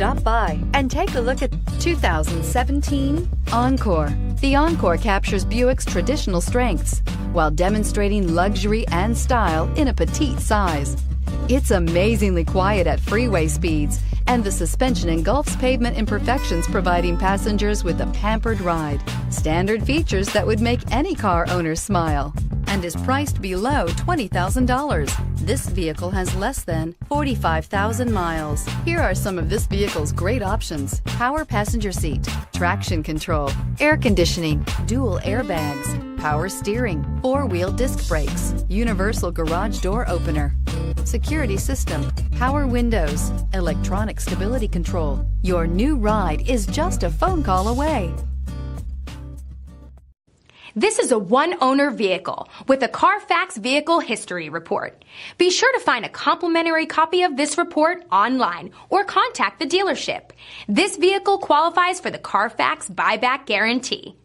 Stop by and take a look at 2017 Encore. The Encore captures Buick's traditional strengths while demonstrating luxury and style in a petite size. It's amazingly quiet at freeway speeds, and the suspension engulfs pavement imperfections, providing passengers with a pampered ride. Standard features that would make any car owner smile, and is priced below $20,000. This vehicle has less than 45,000 miles. Here are some of this vehicle's great options: power passenger seat, traction control, air conditioning, dual airbags, power steering, four-wheel disc brakes, universal garage door opener, security system, power windows, electronic stability control. Your new ride is just a phone call away. This is a one-owner vehicle with a CARFAX Vehicle History Report. Be sure to find a complimentary copy of this report online or contact the dealership. This vehicle qualifies for the CARFAX Buyback Guarantee.